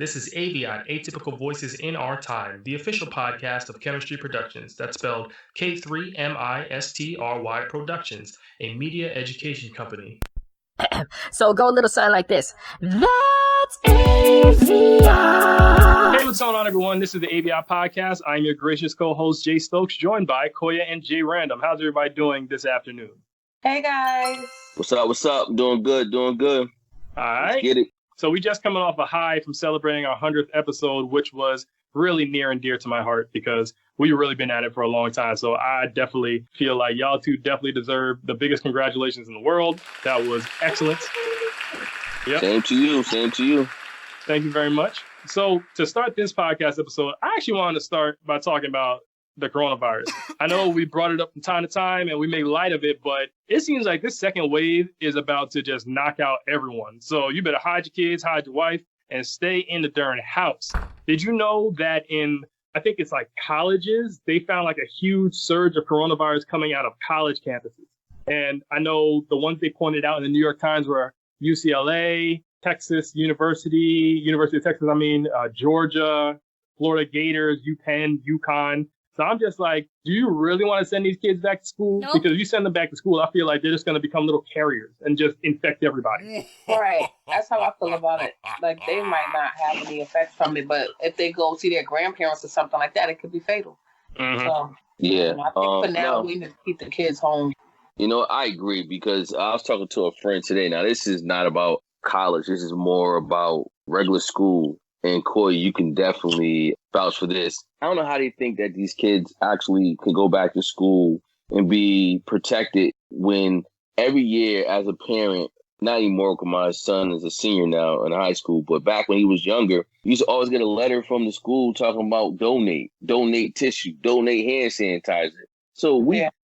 This is AVIOT, Atypical Voices in Our Time, the official podcast of Chemistry Productions. That's spelled K3MISTRY Productions, a media education company. So go a little something like this. That's AVIOT. Hey, what's going on, everyone? This is the AVIOT podcast. I'm your gracious co-host, Jay Stokes, joined by Koya and Jay Random. How's everybody doing this afternoon? Hey, guys. What's up? Doing good. All right. Let's get it. So we just coming off a high from celebrating our 100th episode, which was really near and dear to my heart because we've really been at it for a long time. So I definitely feel like y'all two definitely deserve the biggest congratulations in the world. That was excellent. Yep. Same to you. Thank you very much. So to start this podcast episode, I actually wanted to start by talking about the coronavirus. I know we brought it up from time to time and we made light of it, but it seems like this second wave is about to just knock out everyone. So you better hide your kids, hide your wife, and stay in the darn house. Did you know that in, I think it's like colleges, they found like a huge surge of coronavirus coming out of college campuses? And I know the ones they pointed out in the New York Times were UCLA, Texas University of Texas, Georgia, Florida Gators, UPenn, UConn. So I'm just like, do you really want to send these kids back to school? Nope. Because if you send them back to school, I feel like they're just going to become little carriers and just infect everybody. Right. That's how I feel about it. Like, they might not have any effects from it, but if they go see their grandparents or something like that, it could be fatal. Mm-hmm. So, Yeah. I think for now, we need to keep the kids home. You know, I agree because I was talking to a friend today. Now, this is not about college. This is more about regular school. And Coy, you can definitely vouch for this. I don't know how they think that these kids actually can go back to school and be protected when every year as a parent, not anymore because my son is a senior now in high school, but back when he was younger, you used to always get a letter from the school talking about donate tissue, donate hand sanitizer. So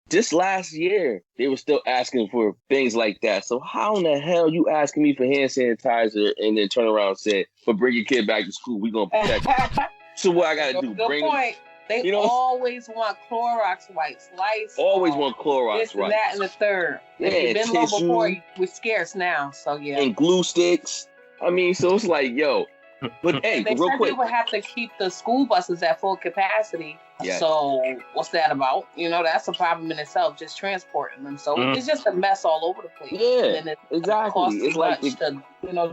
Just last year, they were still asking for things like that. So how in the hell you asking me for hand sanitizer and then turn around and say, but bring your kid back to school, we going to protect you. So what I got to do? Good point. They always want Clorox wipes, Lysol. Always want Clorox this and wipes. that and the third. Yeah, If you've been low tissue. before, we're scarce now. So, yeah. And glue sticks. So it's like, yo. But hey, They real said quick. they would have to keep the school buses at full capacity. Yes. So what's that about? That's a problem in itself, just transporting them. So it's just a mess all over the place. Yeah, and it exactly. costs It's too like much to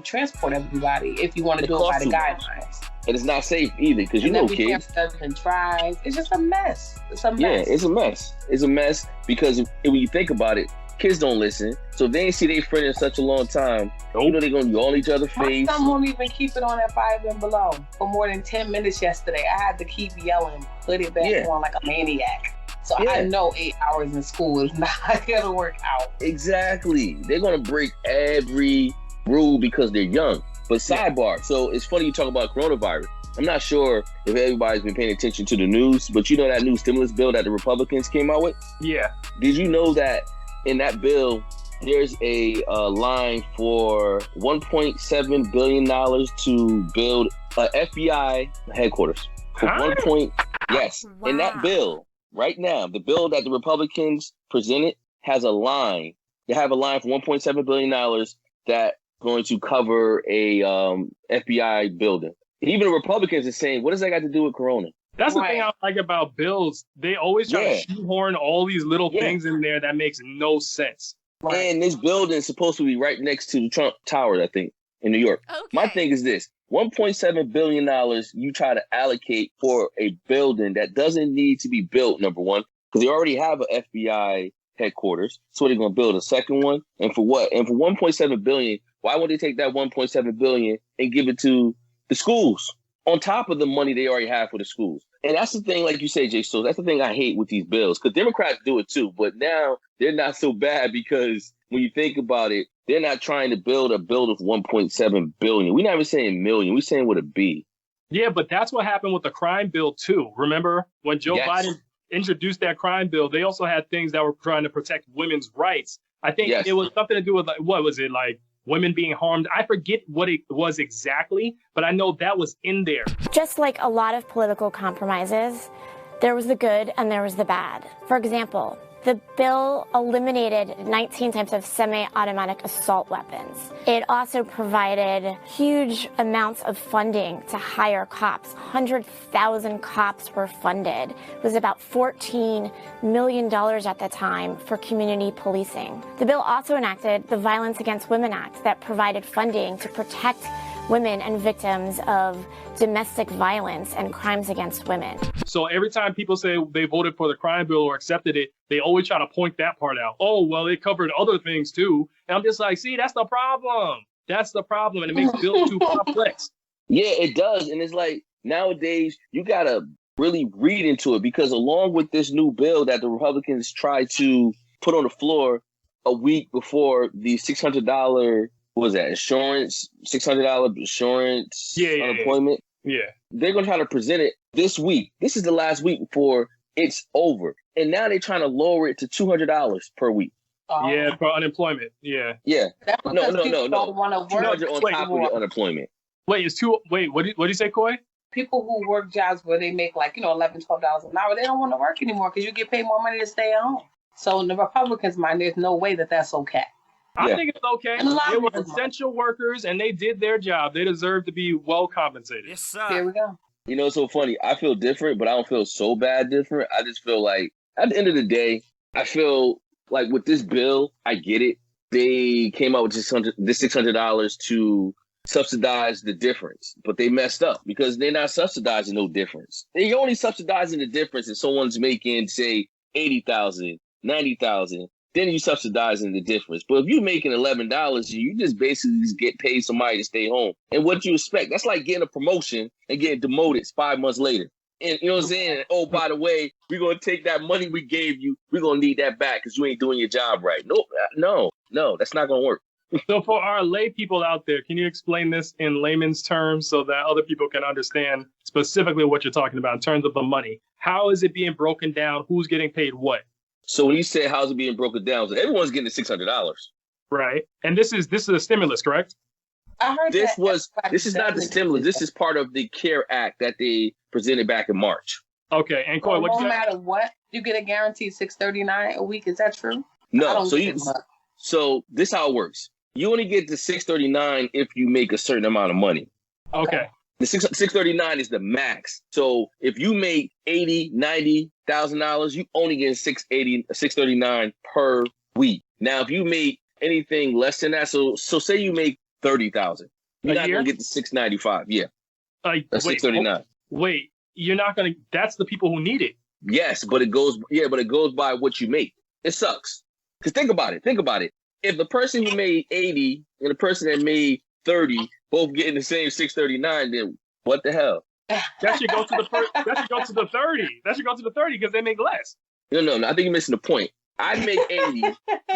transport everybody if you want to It do it by costs the too much. guidelines. And it's not safe either because And every kids. parent does and tries. It's just a mess. It's a Yeah, mess. it's a mess. It's a mess because when you think about it, kids don't listen. So if they ain't see their friend in such a long time, they're going to be on each other's My face. son won't even keep it on at 5 and below for more than 10 minutes yesterday. I had to keep yelling, put it back on like a maniac. So I know 8 hours in school is not going to work out. Exactly. They're going to break every rule because they're young. But sidebar, so it's funny you talk about coronavirus. I'm not sure if everybody's been paying attention to the news, but you know that new stimulus bill that the Republicans came out with? Yeah. Did you know that in that bill, there's a line for $1.7 billion to build a FBI headquarters? For yes. Wow. In that bill, right now, the bill that the Republicans presented has a line. They have a line for $1.7 billion that's going to cover a FBI building. Even the Republicans are saying, what does that got to do with Corona? That's the thing I like about bills. They always try to shoehorn all these little things in there that makes no sense. Right. And this building is supposed to be right next to the Trump Tower, I think, in New York. Okay. My thing is this. $1.7 billion you try to allocate for a building that doesn't need to be built, number one, because they already have an FBI headquarters. So they're going to build a second one. And for what? And for $1.7 billion, why won't they take that $1.7 billion and give it to the schools on top of the money they already have for the schools? And that's the thing, like you say, Jay, so that's the thing I hate with these bills, because Democrats do it too, but now they're not so bad because when you think about it, they're not trying to build a building for $1.7 billion. We're not even saying million, we're saying with a B. Yeah, but that's what happened with the crime bill too. Remember when Joe Biden introduced that crime bill, they also had things that were trying to protect women's rights. I think it was something to do with, what was it, like women being harmed? I forget what it was exactly, but I know that was in there. Just like a lot of political compromises, there was the good and there was the bad. For example, The bill eliminated 19 types of semi-automatic assault weapons. It also provided huge amounts of funding to hire cops. 100,000 cops were funded. It was about $14 million at the time for community policing. The bill also enacted the Violence Against Women Act that provided funding to protect women and victims of domestic violence and crimes against women. So every time people say they voted for the crime bill or accepted it, they always try to point that part out. Oh, well, it covered other things too. And I'm just like, see, that's the problem. That's the problem. And it makes the bill too complex. Yeah, it does. And it's like nowadays you got to really read into it, because along with this new bill that the Republicans tried to put on the floor a week before the $600 what was that? Insurance, $600 insurance, unemployment. Yeah. They're going to try to present it this week. This is the last week before it's over. And now they're trying to lower it to $200 per week. Yeah, for unemployment. Yeah. Yeah. No. 200 on top of the unemployment. Wait, what do you say, Coy? People who work jobs where they make like, $11, $12 an hour, they don't want to work anymore because you get paid more money to stay at home. So in the Republicans' mind, there's no way that that's okay. I think it's okay. They were essential workers and they did their job. They deserve to be well compensated. Yes, sir. Here we go. You know, it's so funny. I feel different, but I don't feel so bad different. I just feel like at the end of the day, I feel like with this bill, I get it. They came out with this $600 to subsidize the difference, but they messed up because they're not subsidizing no difference. They're only subsidizing the difference if someone's making, say, $80,000, $90,000. Then you subsidizing the difference. But if you're making $11, you just basically just get paid somebody to stay home. And what you expect? That's like getting a promotion and getting demoted 5 months later. And you know what I'm saying? Oh, by the way, we're going to take that money we gave you. We're going to need that back because you ain't doing your job right. No, that's not going to work. So for our lay people out there, can you explain this in layman's terms so that other people can understand specifically what you're talking about in terms of the money? How is it being broken down? Who's getting paid what? So when you say how's it being broken down, so everyone's getting the $600. Right. And this is a stimulus, correct? I heard this is not the stimulus. This is part of the CARE Act that they presented back in March. Okay. And Coy, what you no matter what, you get a guaranteed $639 a week. Is that true? No. So this is how it works. You only get the $639 if you make a certain amount of money. Okay. The $639 is the max. So if you make $80,000, $90,000, you only get $639 per week. Now, if you make anything less than that, so say you make $30,000, you're not going to get the $695. Yeah, that's $639. Wait, you're not going to? That's the people who need it. Yes, but it goes by what you make. It sucks. Because think about it. If the person who made 80 and the person that made 30 both getting the same $639, then what the hell? That should go to the That should go to the 30. That should go to the 30 because they make less. No. I think you're missing the point. I make 80,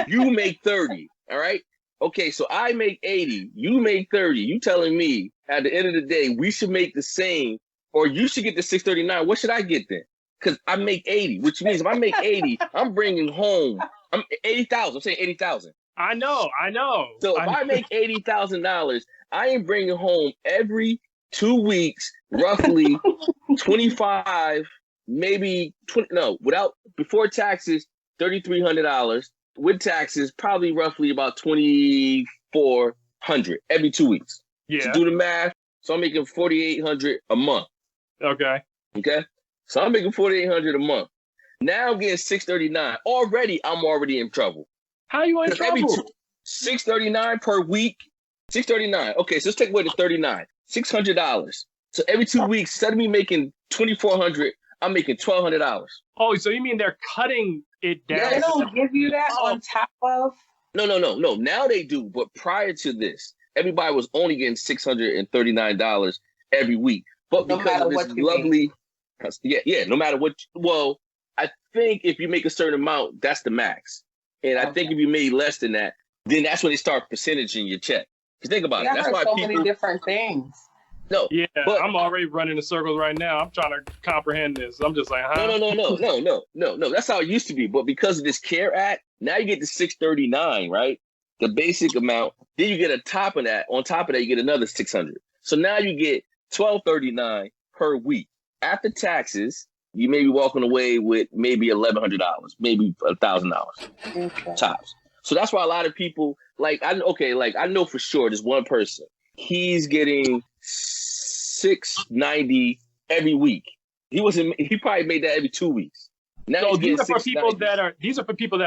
you make 30. All right. Okay, so I make 80, you make 30. You telling me at the end of the day we should make the same, or you should get the $639. What should I get then? Because I make 80, which means if I make 80, I'm bringing home $80,000. I'm saying $80,000. I know. So if I make $80,000, I am bringing home every 2 weeks, roughly 25, maybe 20. No, before taxes, $3,300. With taxes, probably roughly about $2,400 every 2 weeks. Yeah. So do the math. So I'm making $4,800 a month. Okay. So I'm making $4,800 a month. Now I'm getting $639. I'm already in trouble. How are you in trouble? $639 per week. $639. Okay, so let's take away the $39. $600. So every 2 weeks, instead of me making $2,400, I'm making $1,200. Oh, so you mean they're cutting it down? Yeah, they don't give you that on top of? No. Now they do. But prior to this, everybody was only getting $639 every week. But because of this lovely, no matter what. Well, I think if you make a certain amount, that's the max. And I think if you made less than that, then that's when they start percentaging your check. Because think about it. That's why many different things. No. Yeah, but I'm already running in circles right now. I'm trying to comprehend this. I'm just like, huh? No. That's how it used to be. But because of this CARE Act, now you get the $639, right? The basic amount. Then you get on top of that, you get another $600. So now you get $1,239 per week. After taxes, you may be walking away with maybe $1,100, maybe $1,000 tops. So that's why a lot of people I know for sure there's one person. He's getting $690 every week. He probably made that every 2 weeks. Now so these are for people that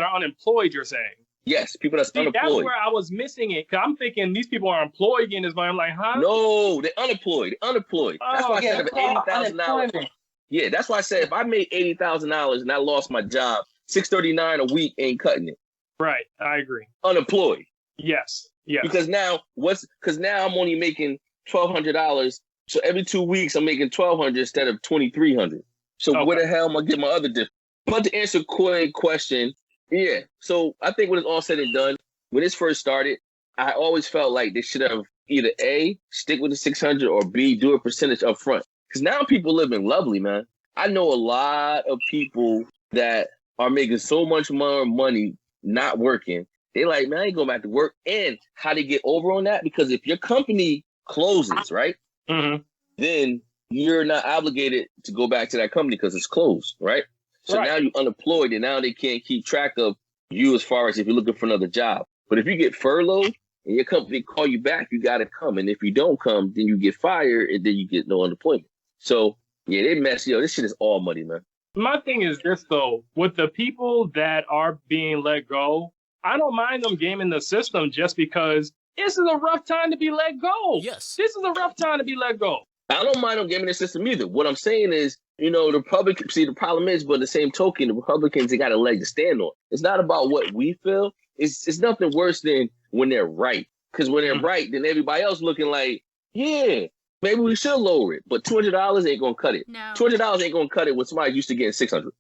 are unemployed, you're saying? Yes, people that's unemployed. That's where I was missing it, because I'm thinking these people are employed getting this money. I'm like, huh? No, they're unemployed. That's why I said if $80,000. Yeah, that's why I said if I made $80,000 and I lost my job, $639 a week ain't cutting it. Right, I agree. Unemployed. Yes. Because now I'm only making $1,200. So every 2 weeks I'm making $1,200 instead of $2,300. So where the hell am I getting my other difference? But to answer Koi's question, yeah. So I think when it's all said and done, when this first started, I always felt like they should have either A, stick with the 600, or B, do a percentage up front. Because now people living lovely, man. I know a lot of people that are making so much more money not working. They like, man, I ain't going back to work. And how they get over on that? Because if your company closes, right, then you're not obligated to go back to that company because it's closed, right? So now you're unemployed, and now they can't keep track of you as far as if you're looking for another job. But if you get furloughed and your company call you back, you got to come. And if you don't come, then you get fired, and then you get no unemployment. So, yeah, they mess. This shit is all money, man. My thing is this, though. With the people that are being let go, I don't mind them gaming the system just because this is a rough time to be let go. Yes. This is a rough time to be let go. I don't mind them gaming the system either. What I'm saying is, the Republicans, see, the problem is, but the same token, the Republicans, they got a leg to stand on. It's not about what we feel. It's nothing worse than when they're right. Because when they're right, then everybody else looking like, yeah, maybe we should lower it. But $200 ain't going to cut it. No. $200 ain't going to cut it when somebody used to getting $600.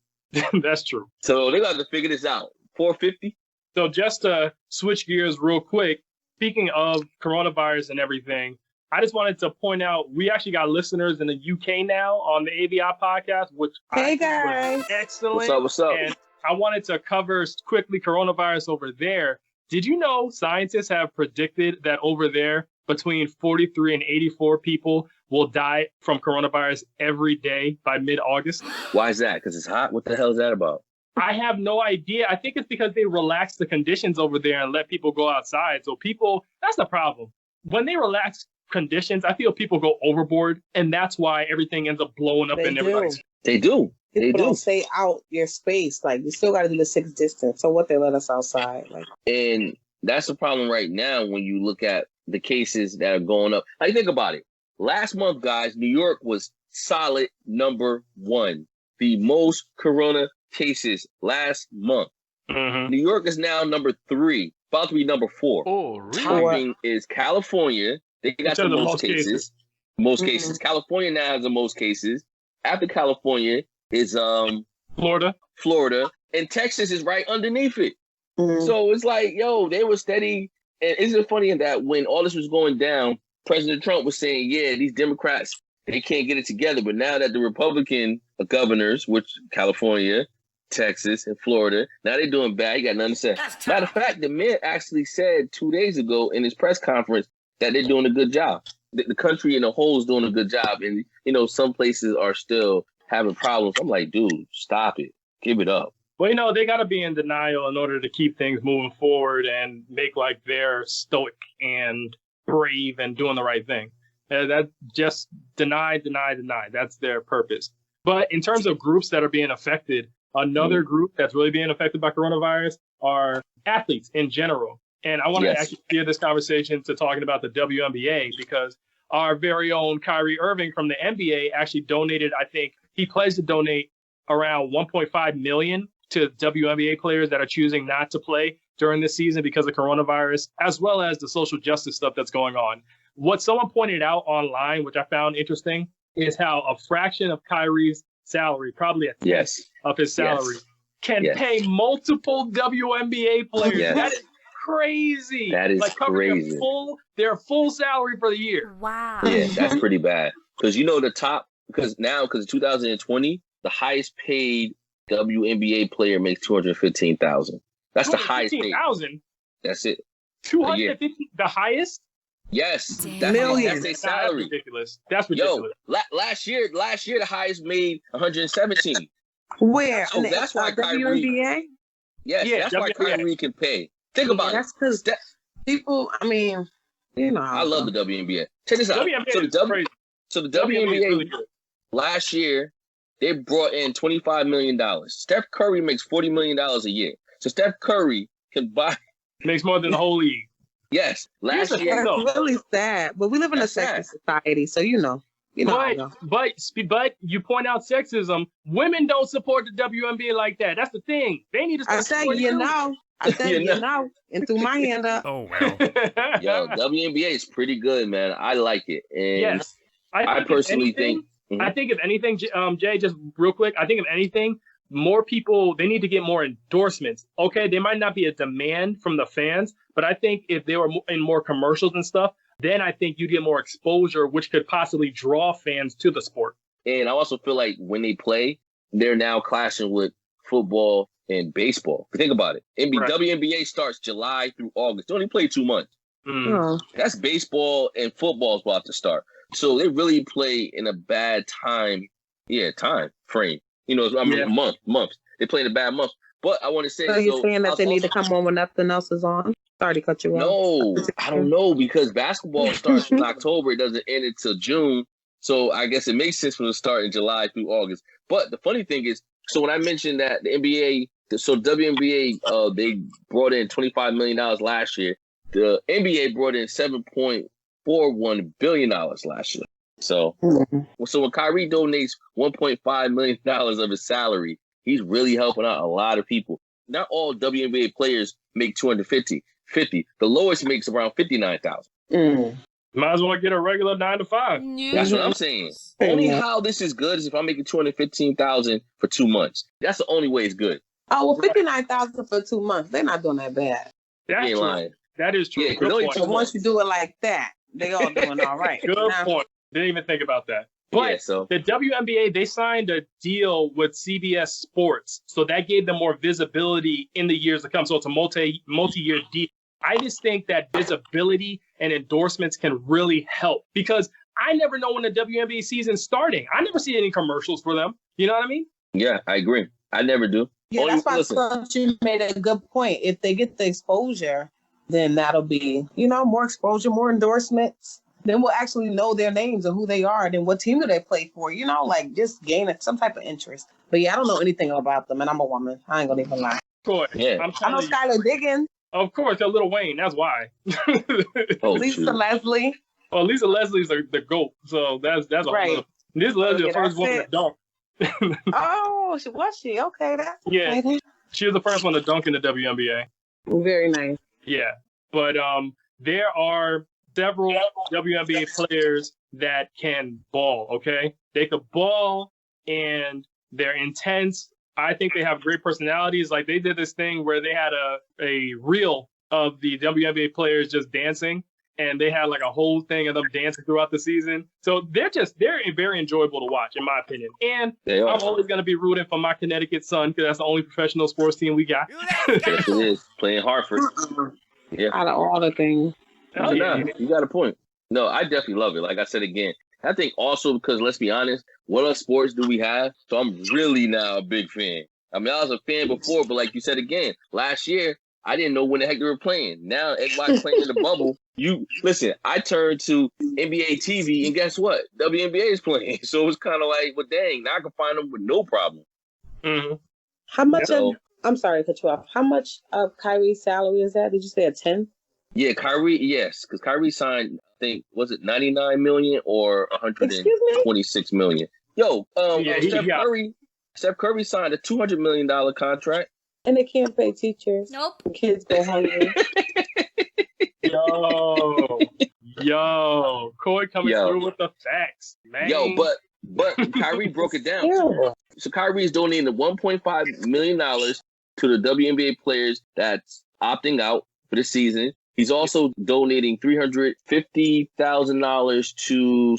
That's true. So they got to figure this out. $450. So just to switch gears real quick, speaking of coronavirus and everything, I just wanted to point out we actually got listeners in the UK now on the AVIOT podcast, which hey guys, was excellent. What's up? And I wanted to cover quickly coronavirus over there. Did you know scientists have predicted that over there between 43 and 84 people will die from coronavirus every day by mid-August? Why is that? Because it's hot? What the hell is that about? I have no idea. I think it's because they relaxed the conditions over there and let people go outside. So that's the problem. When they relax conditions, I feel people go overboard, and that's why everything ends up blowing up in everybody's. They do. People don't stay out your space. Like, you still got to do the 6 distance. So what, they let us outside? And that's the problem right now when you look at the cases that are going up. Like, think about it. Last month, guys, New York was solid number 1. The most corona cases last month. New York is now number 3, about to be number 4. Oh, really? Topping is California. They got the most cases. Most cases. California now has the most cases. After California is Florida. And Texas is right underneath it. So it's like, they were steady. And isn't it funny that when all this was going down, President Trump was saying, yeah, these Democrats, they can't get it together. But now that the Republican governors, which California, Texas, and Florida, now they're doing bad. You got nothing to say. Matter of fact, the mayor actually said 2 days ago in his press conference that they're doing a good job. The country in a whole is doing a good job. And, some places are still having problems. I'm like, dude, stop it. Give it up. Well, they got to be in denial in order to keep things moving forward and make like they're stoic and brave and doing the right thing. That just deny. That's their purpose. But in terms of groups that are being affected, another group that's really being affected by coronavirus are athletes in general. And I want to actually steer this conversation to talking about the WNBA, because our very own Kyrie Irving from the NBA actually donated, I think he pledged to donate around $1.5 million to WNBA players that are choosing not to play during this season because of coronavirus, as well as the social justice stuff that's going on. What someone pointed out online, which I found interesting, is how a fraction of Kyrie's salary, probably a tenth of his salary, can pay multiple WNBA players. That is crazy. That is crazy. Their full salary for the year. Wow. Yeah, that's pretty bad. Because because in 2020, the highest paid WNBA player makes $215,000. That's the highest paid. $215,000? That's it. $215,000, the highest? Yes, Millions. that's their That's salary. ridiculous. That's ridiculous. Yo, last year the highest made 117. Where? So In the that's why Kyrie. WNBA? Yes, Yeah, that's why WNBA. Kyrie can pay. Think about That's it. because people, I mean, you know. I love the WNBA. Check this out. WNBA So is crazy. so the WNBA is really WNBA good. last year they brought in $25 million. Steph Curry makes $40 million a year. So Steph Curry can buy. Makes more than the whole league. Yes, last Here's the year. thing, though. That's really sad. But we live in a That's sad. sexist society, so you know. But you point out sexism. Women don't support the WNBA like that. That's the thing. They need to start I said, supporting you too. know. I said, you know. And threw my hand up. Oh, well. Yo, WNBA is pretty good, man. I like it. And Yes. I personally think. I think if anything, Jay, just real quick, I think if anything, more people, they need to get more endorsements. Okay, there might not be a demand from the fans, but I think if they were in more commercials and stuff, then I think you get more exposure, which could possibly draw fans to the sport. And I also feel like when they play, they're now clashing with football and baseball. Think about it. Right. WNBA starts July through August. They only play 2 months. Oh. That's baseball and football's about to start. So they really play in a bad time frame. You know, I mean, months. They play in a bad month. But I want to say, So you're saying that they need to come on when nothing else is on? Sorry to cut you off. No, I don't know, because basketball starts in October. It doesn't end until June. So I guess it makes sense for them to start in July through August. But the funny thing is, so when I mentioned that the NBA, so WNBA, they brought in $25 million last year. The NBA brought in $7.41 billion last year. So, so when Kyrie donates $1.5 million of his salary, he's really helping out a lot of people. Not all WNBA players make $250. The lowest makes around $59,000. Might as well get a regular 9 to 5. That's what I'm saying. Only how this is good is if I'm making $215,000 for 2 months. That's the only way it's good. Oh, well, $59,000 for 2 months. They're not doing that bad. That's You ain't true. lying. That is true. Yeah, Good only point. So once you do it like that, they all doing all right. Good point. Didn't even think about that. But Yeah, so the WNBA, they signed a deal with CBS Sports, so that gave them more visibility in the years to come. So it's a multi-year deal. I just think that visibility and endorsements can really help, because I never know when the WNBA season's starting. I never see any commercials for them. You know what I mean? yeah, I agree. I never do. Yeah, Only- that's why I listen, thought you made a good point. If they get the exposure, then that'll be, more exposure, more endorsements. Then we'll actually know their names and who they are, and then what team do they play for, just gaining some type of interest. But yeah, I don't know anything about them, and I'm a woman. I ain't gonna even lie. Of course. Yeah. I'm I know telling you. Skylar Diggins, Of course, they're Lil Wayne. That's why. oh, Lisa shoot. Leslie. Well, Lisa Leslie's the GOAT. So that's a Right. whole Lisa Leslie, the Yeah, first woman to that's dunk. Oh, was she? Okay, that's Yeah. okay. She was the first one to dunk in the WNBA. Very nice. Yeah. But there are several WNBA players that can ball, okay? They could ball, and they're intense. I think they have great personalities. Like, they did this thing where they had a reel of the WNBA players just dancing, and they had like a whole thing of them dancing throughout the season. So they're very enjoyable to watch, in my opinion. And They are. I'm always going to be rooting for my Connecticut Sun, because that's the only professional sports team we got. Yes, it is. Playing Hartford. Yeah. Out of all the things. Oh, yeah. Nah, you got a point. No, I definitely love it. Like I said again, I think also because, let's be honest, what other sports do we have? So I'm really now a big fan. I mean, I was a fan before, but like you said again, last year, I didn't know when the heck they were playing. Now everybody's playing in the bubble. You listen, I turned to NBA TV, and guess what? WNBA is playing. So it's kind of like, well, dang, now I can find them with no problem. Mm-hmm. How much So- I'm sorry to cut you off. How much of Kyrie's salary is that? Did you say a 10? Yeah, Kyrie, yes, because Kyrie signed, I think, was it $99 million or Excuse me? $126 million? Yo, Yeah, Steph Curry signed a $200 million contract. And they can't pay teachers. Nope. Kids go hungry. Yo, Coy coming through with the facts, man. Yo, but Kyrie broke it down. Terrible. So Kyrie is donating the $1.5 million to the WNBA players that's opting out for the season. He's also donating $350,000 to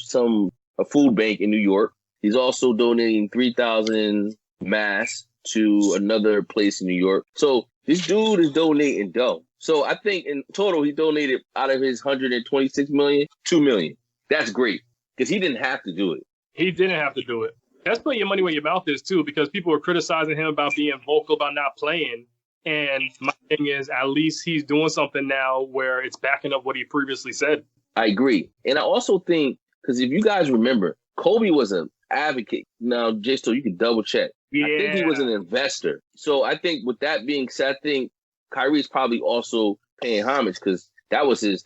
a food bank in New York. He's also donating 3,000 masks to another place in New York. So this dude is donating dough. So I think in total, he donated out of his 126 million, 2 million. That's great because he didn't have to do it. He didn't have to do it. That's putting your money where your mouth is too, because people were criticizing him about being vocal about not playing. And my thing is, at least he's doing something now where it's backing up what he previously said. I agree. And I also think, because if you guys remember, Kobe was an advocate. Now, just so you can double check. Yeah. I think he was an investor. So I think with that being said, I think Kyrie's probably also paying homage because that was his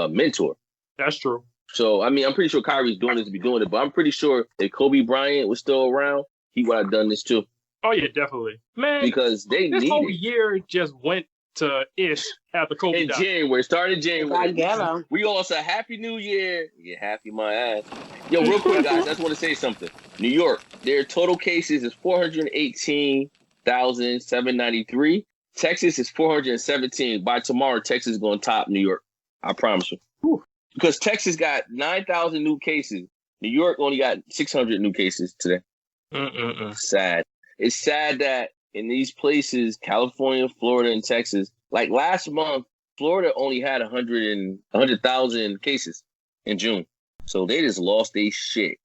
mentor. That's true. So, I mean, I'm pretty sure Kyrie's doing this to be doing it, but I'm pretty sure if Kobe Bryant was still around, he would have done this too. Oh, yeah, definitely. Man, because this whole year just went to ish after Kobe in died. January. Started in January. I get him. We all said Happy New Year. Yeah, happy my ass. Yo, real quick, guys, I just want to say something. New York, their total cases is 418,793. Texas is 417. By tomorrow, Texas is going to top New York. I promise you. Whew. Because Texas got 9,000 new cases. New York only got 600 new cases today. Sad. It's sad that in these places, California, Florida, and Texas, like last month, Florida only had 100,000 cases in June. So they just lost their shit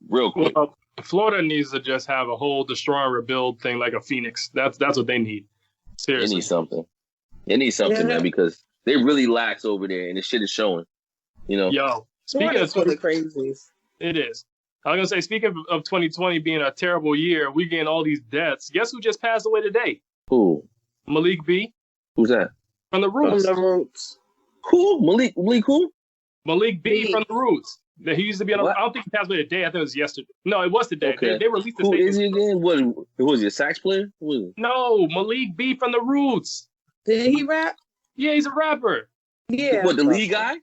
real quick. Well, Florida needs to just have a whole destroy and rebuild thing like a phoenix. That's what they need. Seriously. They need something. They need something, man, because they really lax over there, and the shit is showing. You know. Yo, speaking of the crazies, it is. I was gonna say, speaking of 2020 being a terrible year, we getting all these deaths. Guess who just passed away today? Who? Malik B. Who's that? From the Roots. From the Roots. Who? Malik who? Malik B. from the Roots. He used to be on. I don't think he passed away today. I think it was yesterday. No, it was today. Okay. They released the Who statement. is he again? Who was he? A sax player? Who is he? No, Malik B. from the Roots. Did he rap? Yeah, he's a rapper. Yeah. What, the lead guy?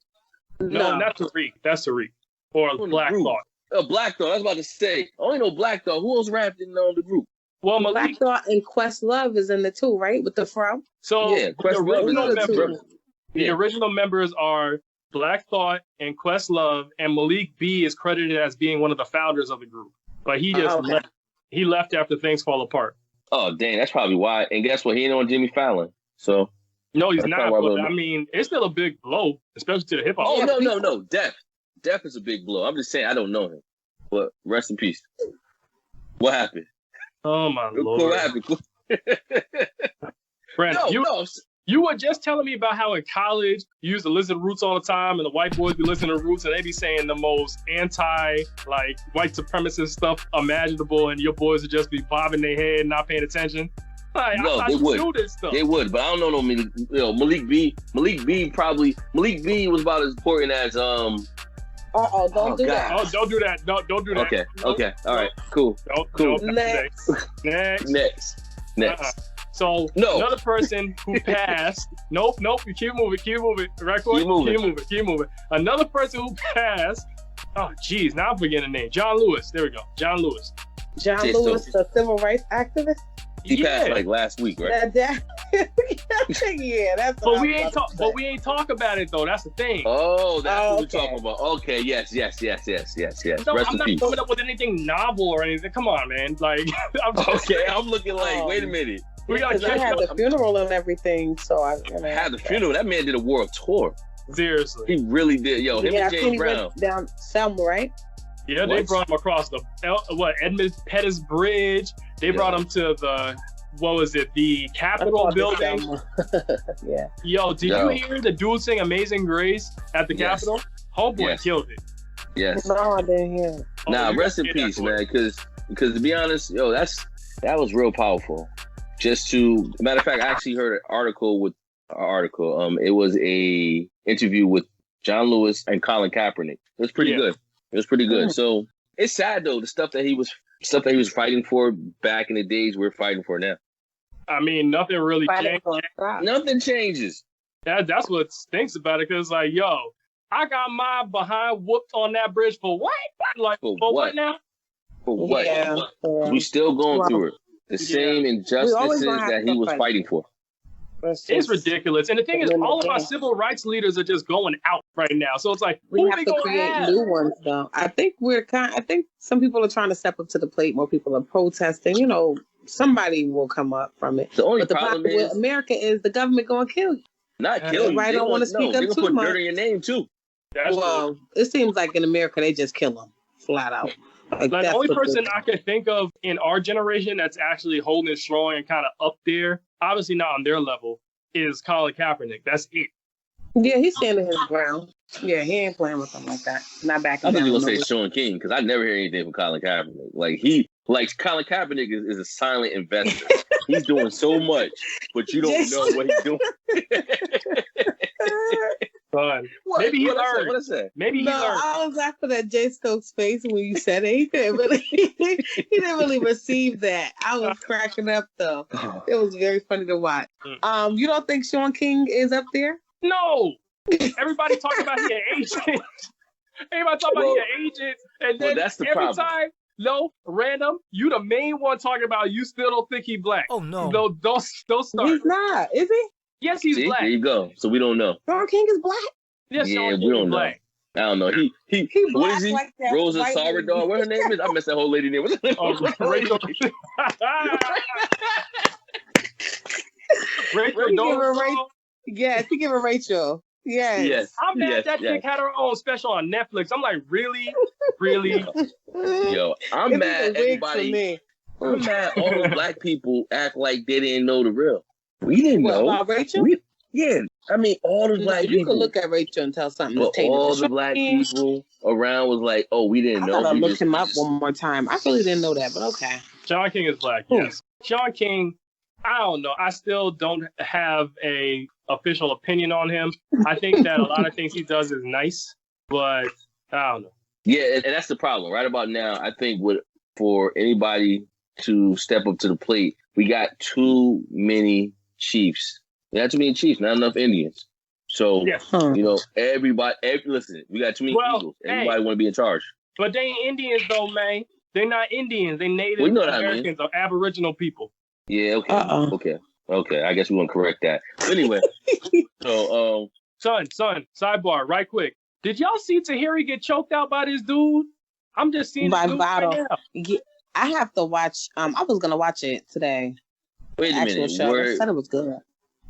No, not Tariq. That's Tariq. Or Black Thought. Black Thought. I was about to say. I only know Black Thought. Who else rapped in the group? Well, Black Malik. Thought and Questlove is in the two, right? With the fro. So yeah, the original members are Black Thought and Questlove, and Malik B is credited as being one of the founders of the group. But he just left. He left after things fall apart. Oh, dang. That's probably why. And guess what? He ain't on Jimmy Fallon. So. No, he's not. But, I mean, it's still a big blow, especially to the hip hop. Oh, no. Def is a big blow. I'm just saying I don't know him. But rest in peace. What happened? Oh, my Lord. What happened? Brandon, you were just telling me about how in college you used to listen to Roots all the time, and the white boys be listening to Roots, and they be saying the most white supremacist stuff imaginable, and your boys would just be bobbing their head, not paying attention. Like, no, they would. They would, but I don't know no Malik B. Malik B was about as important as don't do that. Oh, don't do that. No, don't do that. Okay. All right. Cool. Cool. Next. So another person who passed. Nope. You keep moving. Record. Keep moving. Another person who passed. Oh, geez. Now I'm forgetting the name. John Lewis. There we go. John Lewis. John Lewis, the civil rights activist. He passed like last week, right? Yeah, that's. But we ain't talk about it though. That's the thing. Oh, that's what we're talking about. Okay, yes. No, Rest I'm not coming up with anything novel or anything. Come on, man. Like, I'm looking like, wait a minute. We gotta have the funeral and everything. So I had the funeral. That man did a world tour. Seriously, he really did. Yo, him and James Brown down Selma, right? Yeah, they brought him across the Edmund Pettus Bridge. They brought him to the Capitol building. Yeah. Yo, did you hear the dude sing "Amazing Grace" at the Capitol? Homeboy killed it. Yes. No, I didn't hear it. Nah, rest in peace, man. Because to be honest, that was real powerful. Matter of fact, I actually heard an article. It was a interview with John Lewis and Colin Kaepernick. It was pretty good. It was pretty good. So it's sad though, the stuff that he was fighting for back in the days we're fighting for now. I mean, nothing really changed. Nothing changes. That's what stinks about it, because like, yo, I got my behind whooped on that bridge for what? Like for what now? For what? Yeah. We still going through it. The same injustices that he was fighting for. It's ridiculous. And the thing is, all of our civil rights leaders are just going out right now. So it's like, we have to create new ones, though. I think some people are trying to step up to the plate. More people are protesting, somebody will come up from it. The only but the problem with America is the government going to kill you. Not kill you. Everybody don't want to speak up too much. They're going to put dirt in your name, too. Well, it seems like in America, they just kill them flat out. Like the only person I can think of in our generation that's actually holding it strong and kind of up there, obviously not on their level, is Colin Kaepernick. That's it. Yeah, he's standing his ground. Yeah, he ain't playing with them like that. Not back. I thought you were gonna say Sean King because I never hear anything from Colin Kaepernick. Like Colin Kaepernick is a silent investor. He's doing so much, but you don't know what he's doing. Fun. Maybe he learned. What I said? Maybe he learned. I was after that Jay Stokes face when you said it. He didn't really receive that. I was cracking up though. It was very funny to watch. You don't think Sean King is up there? No. Everybody talking about he an agent. Everybody talking about he an agent, and then that's the every problem. time, random, you the main one talking about you still don't think he black. Oh no. Don't start. He's not, is he? Yes, he's black. There you go. So we don't know. Sean King is black? Yes, yeah, Sean we don't is know. black. I don't know. He what is he? Like that Rosa Salvador. What her name is? I missed that whole lady name. What's her name? Rachel. Rachel. Yes, he give her Rachel. Yes. I'm mad that chick had her own special on Netflix. I'm like, really? Yo, I'm mad everybody. I'm mad all the black people act like they didn't know the real. We didn't know. About Rachel? I mean, all the black people. You can look at Rachel and tell something. But all the black people around was like, oh, we didn't know. I gotta look him up one more time. I really didn't know that, but okay. Sean King is black, yes. Sean King, I don't know. I still don't have a official opinion on him. I think that a lot of things he does is nice, but I don't know. Yeah, and that's the problem. Right about now, I think for anybody to step up to the plate, we got too many chiefs. We got too many chiefs, not enough Indians. So, everybody, listen, we got too many Eagles. Everybody want to be in charge. But they ain't Indians though, man. They're not Indians. They Native Americans or Aboriginal people. Yeah, okay. Okay, I guess we want to correct that. Anyway, so son, sidebar, right quick. Did y'all see Tahiri get choked out by this dude? I'm just seeing by this Votto. right now. Yeah, I have to watch. I was gonna watch it today. Wait a minute. Show. I said it was good.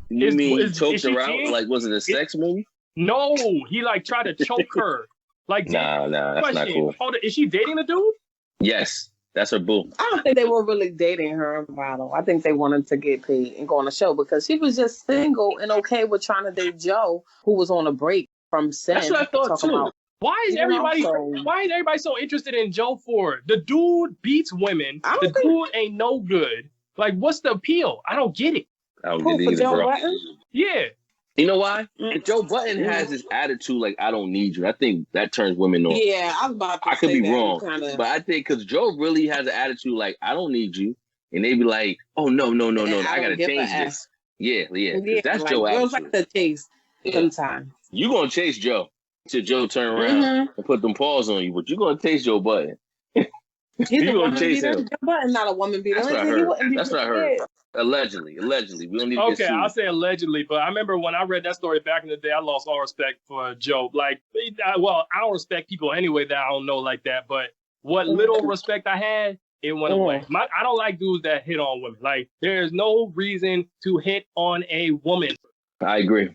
You mean he choked her out? Like, was it a sex movie? No, he tried to choke her. Like, nah, that's not cool. Hold on, is she dating the dude? Yes. That's her boo. I don't think they were really dating her and Votto. I think they wanted to get paid and go on the show because she was just single and okay with trying to date Joe, who was on a break from Sin. That's what I thought too. Why is everybody so interested in Joe Ford? The dude beats women. The dude ain't no good. Like, what's the appeal? I don't get it. I don't get it either, bro. Yeah. You know why? Joe Button has this attitude like, I don't need you. I think that turns women on. Yeah, I was about to say I could be wrong. Kinda... But I think because Joe really has an attitude like, I don't need you. And they be like, oh, no. I got to change this. Yeah. That's like, Joe attitude. Girls like to chase sometimes. You going to chase Joe till Joe turn around and put them paws on you. But you going to chase Joe Button. He's a woman beater. Joe Button not a woman beater. That's what I heard. That's what I heard. Allegedly. We don't need to get sued. I'll say allegedly, but I remember when I read that story back in the day, I lost all respect for Joe. Like, I don't respect people anyway that I don't know like that, but what little respect I had, it went away. I don't like dudes that hit on women. Like, there's no reason to hit on a woman. I agree.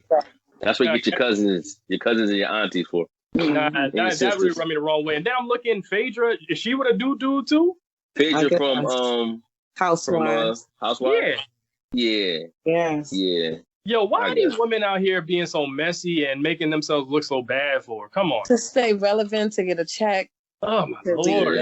That's what you get your cousins and your aunties for. That really rubbed me the wrong way. And then I'm looking, Phaedra, is she with a dude too? Phaedra from Housewives. Housewives? Yeah. Yes. Yeah. Yo, why are these women out here being so messy and making themselves look so bad for? Come on. To stay relevant, to get a check. Oh, my Lord.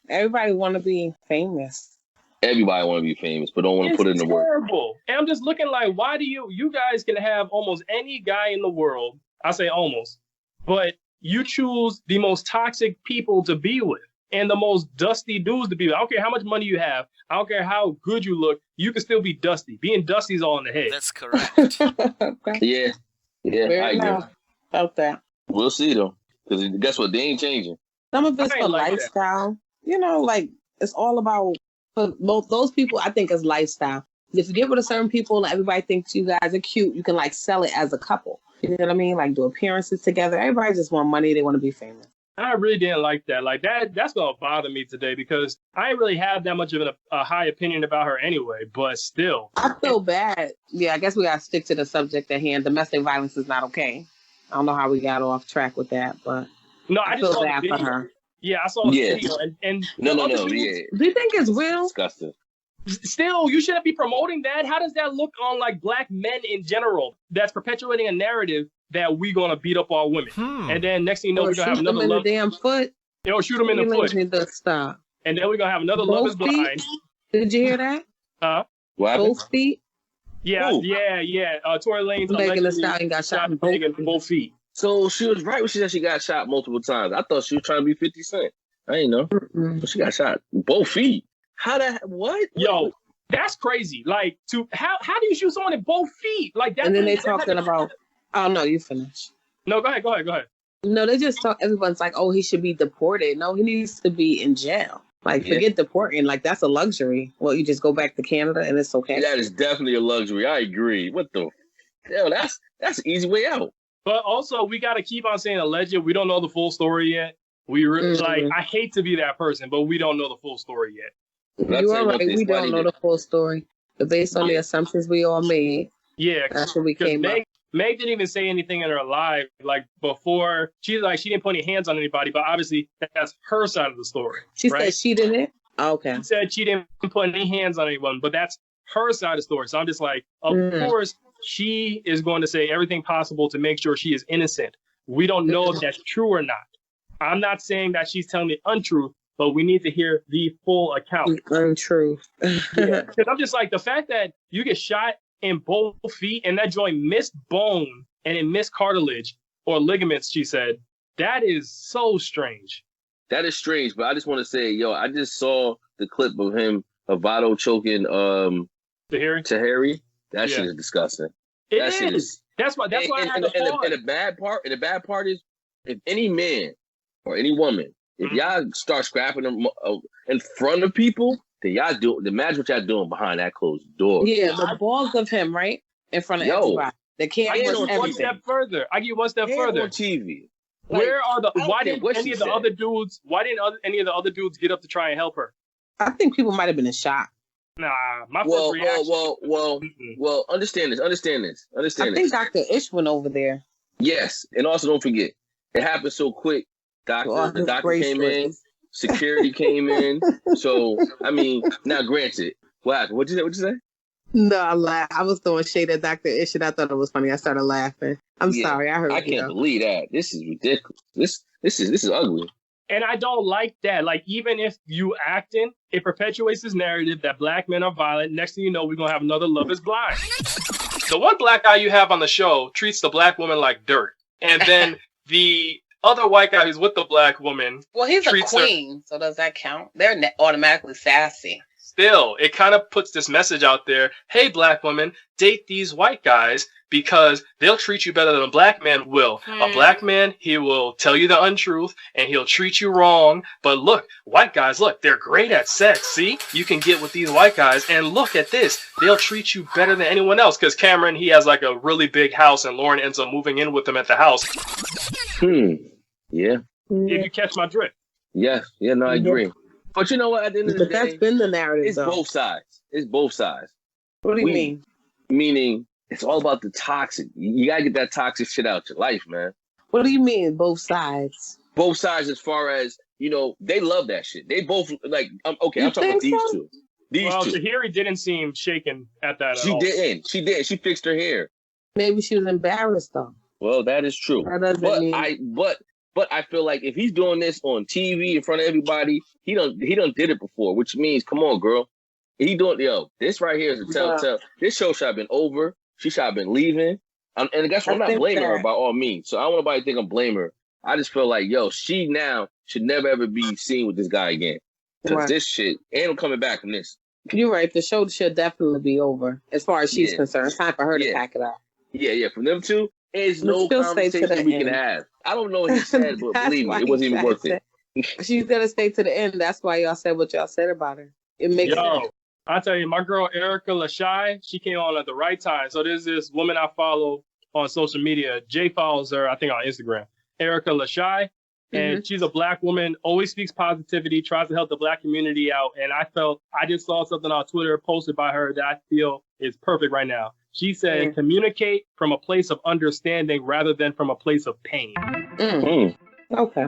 Everybody want to be famous. Everybody want to be famous, but don't want to put it in the work. Terrible. And I'm just looking like, why do you guys can have almost any guy in the world, I say almost, but you choose the most toxic people to be with and the most dusty dudes to be with. I don't care how much money you have. I don't care how good you look. You can still be dusty. Being dusty's all in the head. That's correct. Yeah, I agree. About that. We'll see, though. Because guess what? They ain't changing. Some of it's for lifestyle. That. Like, it's all about, for those people, I think, is lifestyle. If you get with a certain people and everybody thinks you guys are cute, you can, sell it as a couple. You know what I mean? Like, do appearances together. Everybody just want money. They want to be famous. I really didn't like that. Like that's gonna bother me today because I didn't really have that much of a high opinion about her anyway. But still, I feel bad. Yeah, I guess we gotta stick to the subject at hand. Domestic violence is not okay. I don't know how we got off track with that, but no, I just feel saw bad the for video. her. Yeah, I saw the video, and no, dudes, yeah. Do you think it's real? Disgusting. Still, you shouldn't be promoting that. How does that look on like black men in general? That's perpetuating a narrative that we gonna beat up our women, and then next thing you know, we're gonna have another love. Shoot them in the damn foot. They'll shoot them in the foot. Need to stop. And then we're gonna have another Love Is Blind. Did you hear that? What happened? Both feet. Yeah, Ooh. yeah. Tory Lanez Megan Thee Stallion got shot in both feet. So she was right when she said she got shot multiple times. I thought she was trying to be 50 Cent. I didn't know. But she got shot both feet. How that? What? Yo, that's crazy. Like, how do you shoot someone in both feet? Like that. And then they talking about. Oh no, you finish. No, go ahead. No, they just talk. Everyone's like, "Oh, he should be deported." No, he needs to be in jail. Like, forget deporting. Like, that's a luxury. Well, you just go back to Canada and it's okay. That is definitely a luxury. I agree. What the hell? That's an easy way out. But also, we got to keep on saying alleged. We don't know the full story yet. We really like. I hate to be that person, but we don't know the full story yet. You are right. We don't know the full story, but based on the assumptions we all made, that's what we came up. Meg didn't even say anything in her live, like before. She didn't put any hands on anybody, but obviously that's her side of the story. She said she didn't. Oh, okay. She said she didn't put any hands on anyone, but that's her side of the story. So I'm just like, of course, she is going to say everything possible to make sure she is innocent. We don't know if that's true or not. I'm not saying that she's telling the untruth, but we need to hear the full account. Untrue. Because I'm just like, the fact that you get shot in both feet and that joint missed bone and it missed cartilage or ligaments, she said, that is so strange. That is strange, but I just want to say, I just saw the clip of him, Avado choking Tahiri. That shit is disgusting. It is. That's why I had to pause. And the bad part is, if any man or any woman, if y'all start scrapping them in front of people, then y'all imagine what y'all doing behind that closed door. Yeah, the balls of him, right? In front of everybody. They can't I one step further. I give you one step further. On TV. Where are why didn't any of the other dudes get up to try and help her? I think people might have been in shock. Nah, my first reaction. Well, understand this. I think Dr. Ish went over there. Yes, and also don't forget, it happened so quick. The doctor came in, security came in. So, I mean, now granted, what happened? What'd you say? No, I laughed. I was throwing shade at Dr. Ish and I thought it was funny. I started laughing. I'm sorry. I heard. I can't believe that. This is ridiculous. This is ugly. And I don't like that. Like, even if you acting, it perpetuates this narrative that black men are violent. Next thing you know, we're going to have another Love Is Blind. The one black guy you have on the show treats the black woman like dirt. And then the other white guy who's with the black woman. Well, he's a queen, so does that count? They're automatically sassy. Still, it kind of puts this message out there. Hey, black woman, date these white guys because they'll treat you better than a black man will. A black man, he will tell you the untruth and he'll treat you wrong. But look, white guys, look, they're great at sex. See, you can get with these white guys and look at this. They'll treat you better than anyone else because Cameron, he has like a really big house and Lauren ends up moving in with him at the house. Yeah. If you catch my drift. Yeah, no, I agree. But you know what? At the end of the day, that's been the narrative. It's both sides. What do you mean? Meaning, it's all about the toxic. You gotta get that toxic shit out your life, man. What do you mean, both sides? Both sides, as far as they love that shit. They both like. I'm talking about these two. Well, Tahiri didn't seem shaken at that. She didn't. She did. She fixed her hair. Maybe she was embarrassed though. Well, that is true. That doesn't mean. But I feel like if he's doing this on TV in front of everybody, he done did it before, which means, come on, girl. He doing, this right here is a telltale. This show should have been over. She should have been leaving. And guess what? I'm not blaming her by all means. So I don't want nobody to think I'm blaming her. I just feel like, she now should never ever be seen with this guy again. Because this shit ain't coming back from this. You're right. The show should definitely be over as far as she's concerned. It's time for her to pack it up. Yeah. From them two, there's no conversation we can have. I don't know what he said, but believe me, it wasn't even worth it. She's going to stay to the end. That's why y'all said what y'all said about her. It makes sense. I tell you, my girl Erica Lashai, she came on at the right time. So there's this woman I follow on social media. Jay follows her, I think, on Instagram. Erica Lashai. And she's a Black woman, always speaks positivity, tries to help the Black community out. And I just saw something on Twitter posted by her that I feel is perfect right now. She said, communicate from a place of understanding rather than from a place of pain. Okay.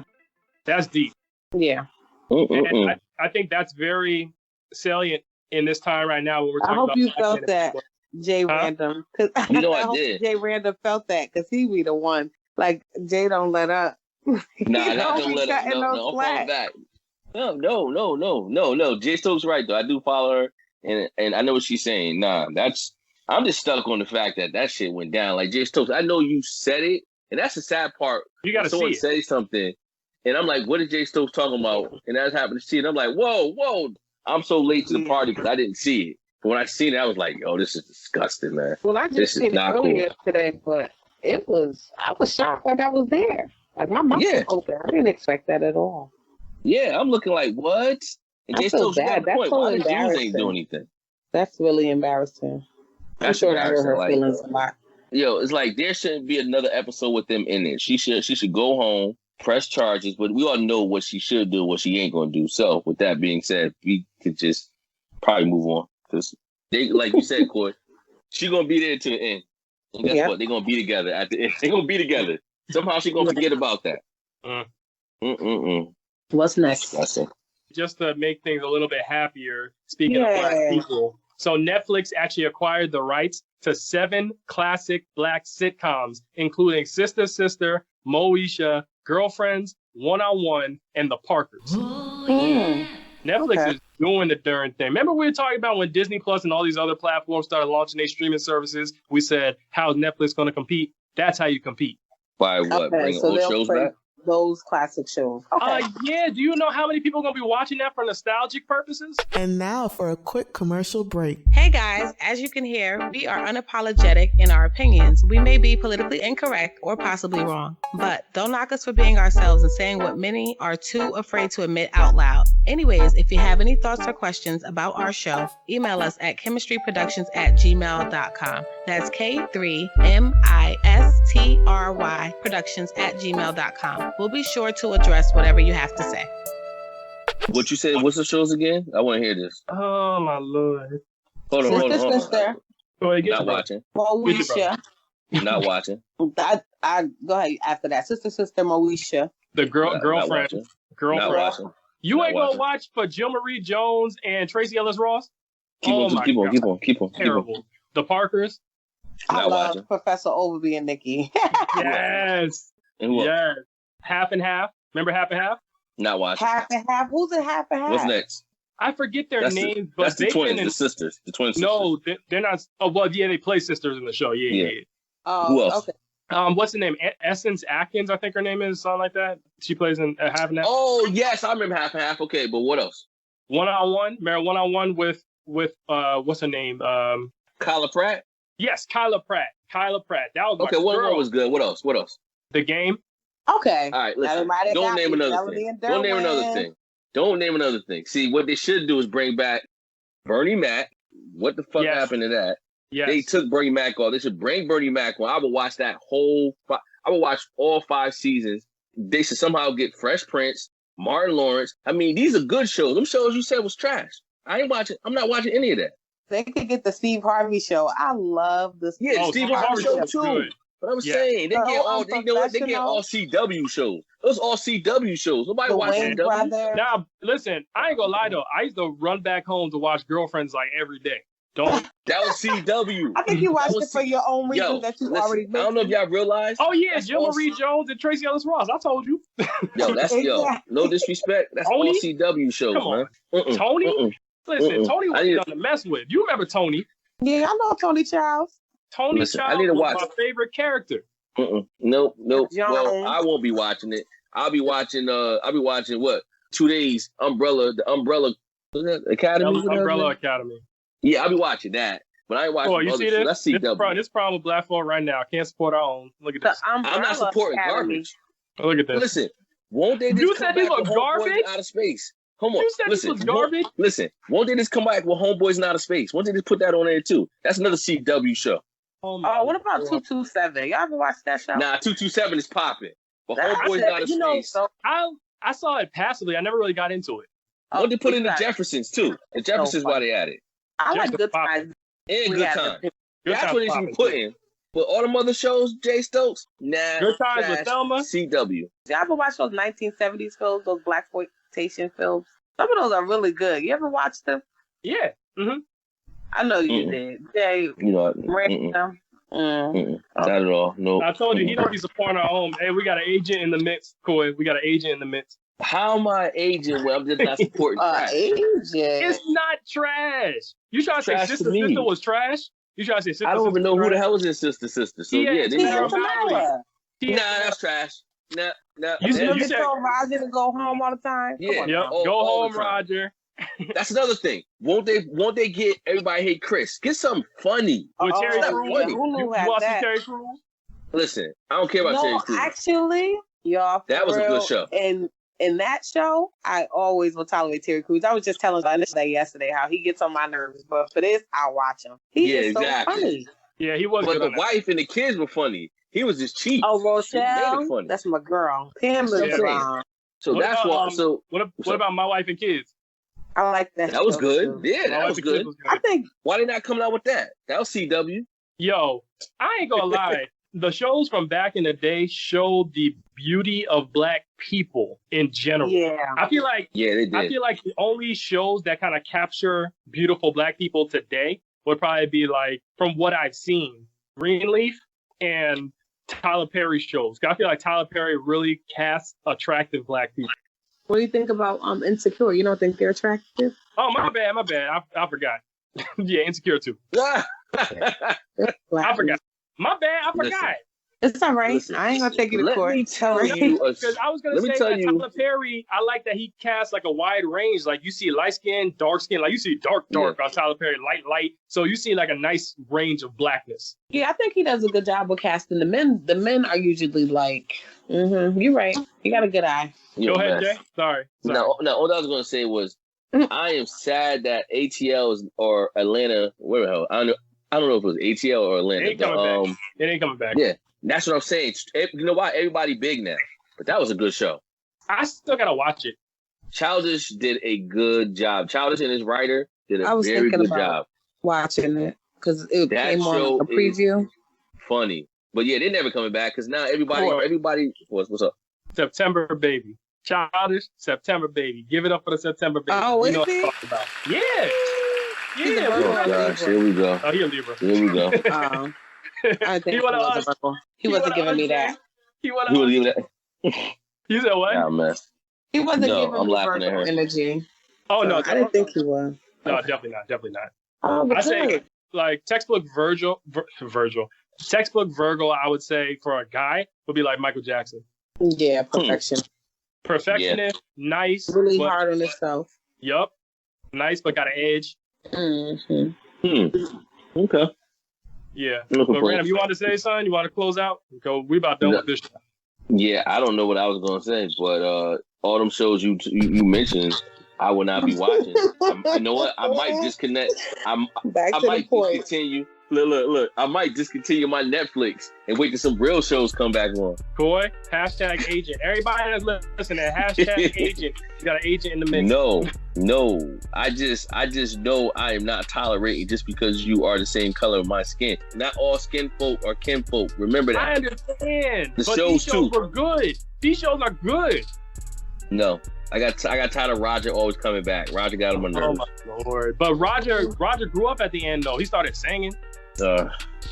That's deep. Yeah. And I think that's very salient in this time right now when we're talking about. I hope you felt that, Jay Random. Cause you know I I hope did. Jay Random felt that because he be the one. Like, Jay don't let up. Nah, not don't let up. No, I'm falling back. No. Jay Stokes right, though. I do follow her, and I know what she's saying. Nah, I'm just stuck on the fact that shit went down. Like, Jay Stokes, I know you said it, and that's the sad part. You got to see it. Someone say something, and I'm like, what is Jay Stokes talking about? And I was happened to see it. I'm like, whoa. I'm so late to the party because I didn't see it. But when I seen it, I was like, yo, this is disgusting, man. Well, I just seen it earlier today, but I was shocked that I was there. Like, my mouth was open. I didn't expect that at all. Yeah, I'm looking like, what? And Jay Stokes got the point. Why the Jews ain't doing anything? That's really embarrassing. I'm sure that hurt her feelings a lot. Yo, it's like there shouldn't be another episode with them in it. She should go home, press charges, but we all know what she should do, what she ain't gonna do. So with that being said, we could just probably move on. Because they, like you said, Coy, she gonna be there to the end. And guess what? They're gonna be together at the end. They're gonna be together. Somehow she's gonna forget about that. What's next? Just to make things a little bit happier, speaking of Black people. So Netflix actually acquired the rights to 7 classic Black sitcoms, including Sister Sister, Moesha, Girlfriends, One-on-One, and The Parkers. Netflix is doing the darn thing. Remember we were talking about when Disney Plus and all these other platforms started launching their streaming services? We said, how's Netflix going to compete? That's how you compete. By what? Bringing old shows back? Those classic shows. Yeah. Do you know how many people are going to be watching that for nostalgic purposes? And now for a quick commercial break. Hey guys, as you can hear, we are unapologetic in our opinions. We may be politically incorrect or possibly wrong, but don't knock us for being ourselves and saying what many are too afraid to admit out loud. Anyways, if you have any thoughts or questions about our show, email us at chemistryproductions@gmail.com. That's K3MISTRY productions@gmail.com. We'll be sure to address whatever you have to say. What you said? What's the shows again? I want to hear this. Oh my Lord! Hold on. Sister. Not watching. Moesha. Not watching. I go ahead after that. Sister Moesha. The girlfriend. Not watching. You ain't gonna watch for Jill Marie Jones and Tracy Ellis Ross? Keep on. Terrible. The Parkers. I love Professor Overby and Nikki. Yes. Yes. Half and Half. Remember Half and Half? Not watching. Half and Half. Who's in Half and Half? What's next? I forget their names, but that's the twins, the sisters. The twin sisters. No, they're not. Oh, well, yeah, they play sisters in the show. Yeah. Oh, who else? Okay. What's the name? Essence Atkins, I think her name is, something like that. She plays in Half and Half. Oh, yes, I remember Half and Half. Okay, but what else? One-on-One. Remember One-on-One with what's her name? Kyla Pratt? Yes, Kyla Pratt. That was okay. One was good. What else? The Game. Okay. All right, listen. Don't name another thing. Don't name another thing. See, what they should do is bring back Bernie Mac. What the fuck happened to that? Yes. They took Bernie Mac off. They should bring Bernie Mac on. I would watch I would watch all 5 seasons. They should somehow get Fresh Prince, Martin Lawrence. I mean, these are good shows. Them shows you said was trash. I'm not watching any of that. They could get the Steve Harvey show. I love this. Yeah, Steve Harvey show too. Good. But I'm saying they get all CW shows. Those all CW shows. Nobody watching CW. Now, listen, I ain't gonna lie though. I used to run back home to watch Girlfriends like every day. That was CW. I think you watched it for your own reason that you already made. I don't know if y'all realize. Oh yeah, Jill Marie Jones and Tracy Ellis Ross. I told you. No disrespect. That's Tony? all CW shows, Come on. man. Tony? Listen, Tony was nothing to mess with. You remember Tony? Yeah, I know Tony Childs. Tony Childs was my favorite character. Nope. Well, I won't be watching it. I'll be watching what? 2 days. The Umbrella Academy. Umbrella Academy. Yeah, I'll be watching that. But I ain't watching you see this? That's CW. This problem with Black folk right now. Can't support our own. Look at this. I'm not supporting garbage. Look at this. Listen, won't they just come back with Homeboys out of space? Come on. You said this was garbage? Listen, won't they just come back with Homeboys in Outer Space? Won't they just put that on there too? That's another CW show. Oh, what about 227? Y'all ever watched that show? Nah, 227 is popping. But Homeboy's not a space. So, I saw it passively. I never really got into it. What they put in the Jeffersons too? The Jeffersons, why they at it? I like Just Good pop- Times. And We Good had Time. the- Good That's Times what they should be popping. putting. But all them other shows, Jay Stokes, nah. Good Times with trash, Thelma? CW. Y'all ever watch those 1970s films, those blaxploitation films? Some of those are really good. You ever watch them? Yeah. Mm-hmm. I know you did. Jay, You know, Random. not at all. No. I told you, he don't be supporting our home. Hey, we got an agent in the mix, Coy. We got an agent in the mix. How am I aging when I'm just not supporting trash? Agent. It's not trash. You trying to say Trash to Sister me. Sister was trash? You trying to say Sister I don't even Sister know was who the trash? hell is his sister. So Yeah, yeah, there you Tara go. Valerie. Nah, that's trash. Nah. You said- You told Roger to go home all the time? Yeah. Come on Yep. now. Oh, Go all home, the time. Roger. That's another thing. Won't they get Everybody Hate Chris? Get something funny. With Terry that's Crews. funny. Who You knew had want to see that? Terry Crews? Listen, I don't care about Terry No, Crews. actually, y'all, for That was a good real, show. And in that show, I always will tolerate Terry Crews. I was just telling Anissa yesterday how he gets on my nerves, but for this, I'll watch him. He Yeah, is so exactly. funny. Yeah, he was But good the on that. wife and the kids were funny. He was just cheap. Oh, He made it Rochelle, funny. that's my girl. Pam That's what is I'm saying. wrong. So What that's about, why. So What about My Wife and Kids? I like that. that was show, good. too. Yeah, My that Wife was and Kids good. was I think Why they not coming out with that? That was CW. Yo, I ain't gonna lie. The shows from back in the day showed the beauty of Black people in general. yeah. I feel like Yeah, they did. I feel like the only shows that kind of capture beautiful Black people today would probably be like, from what I've seen, Greenleaf and Tyler Perry shows. I feel like Tyler Perry really casts attractive Black people. What do you think about Insecure? You don't think they're attractive? Oh, my bad. I forgot. Yeah, Insecure too. I forgot. My bad. I Listen. forgot. It's all right. Listen, I ain't gonna take you to Let court. me tell you. Because I was gonna Let me say tell that you- Tyler Perry, I like that he casts like a wide range. Like you see light skin, dark skin. Like you see dark on Tyler Perry, light. So you see like a nice range of blackness. Yeah, I think he does a good job with casting the men. The men are usually like, you're right. You got a good eye. You're Go a ahead, mess. Jay. Sorry. Now, all I was gonna say was, I am sad that ATL or Atlanta, where the hell? I don't know if it was ATL or Atlanta. It ain't coming back. It ain't coming back. Yeah, that's what I'm saying. You know why? Everybody big now, but that was a good show. I still gotta watch it. Childish did a good job. Childish and his writer did I a was very thinking good about job. watching it because it That came show on a preview. Funny, but yeah, they're never coming back because now everybody, what's up? September baby. Childish September baby. Give it up for the September baby. Oh, you is know what he? I'm talking about. Yeah. He's a Yeah. Virgo. Oh gosh, here we go. Oh, he a Libra. Here we go. I think He wanna was a Virgo. He wasn't giving me that. He Who was wanna. even that? You said what? Nah, man. He wasn't No, giving I'm me laughing at Virgo her. energy. Oh no, I didn't think he was. No, definitely not. Definitely not. Oh, but I say good. like textbook Virgil, textbook Virgo. I would say for a guy would be like Michael Jackson. Yeah, perfection. Perfectionist, nice, Really but, hard on himself. Yup, nice but got an edge. Okay. Yeah. No But complaints. Random, you want to say something? You want to close out? Go. We about done No. with this. Yeah, I don't know what I was gonna say, but all them shows you mentioned, I will not be watching. You know what? I might disconnect. Back I to the might point. discontinue. Look. I might discontinue my Netflix and wait till some real shows come back on. Coy, hashtag agent. Everybody that's listening, hashtag agent. You got an agent in the mix. No. I just know I am not tolerating just because you are the same color of my skin. Not all skin folk are kin folk. Remember I that. understand. The but shows, these shows too. were good. These shows are good. No. I got tired of Roger always coming back. Roger got on my Oh nerves. my lord. But Roger grew up at the end though. He started singing. I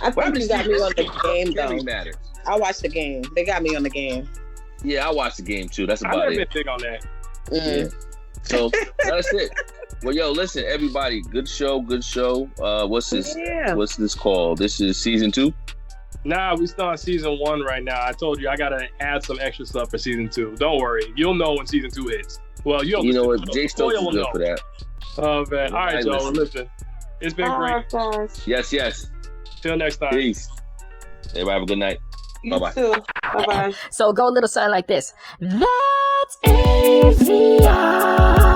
think you got me on the game Really though. matters. I watched the game. They got me on the game. Yeah, I watched the game too. That's I've about never it. been big on that. Yeah. So that's it. Well, yo, listen, everybody. Good show. What's this? Yeah. What's this called? This is season 2. Nah, we still on season 1 right now. I told you I gotta add some extra stuff for season 2. Don't worry, you'll know when season 2 hits. Well, you know what? Toya Jay Stokes is will good know. for that. Oh man! All right, Joe. Listen, it's been great. Yes. Till next time. Peace. Everybody have a good night. You Bye-bye. too. Bye-bye. So go a little something like this. That's AVIOT.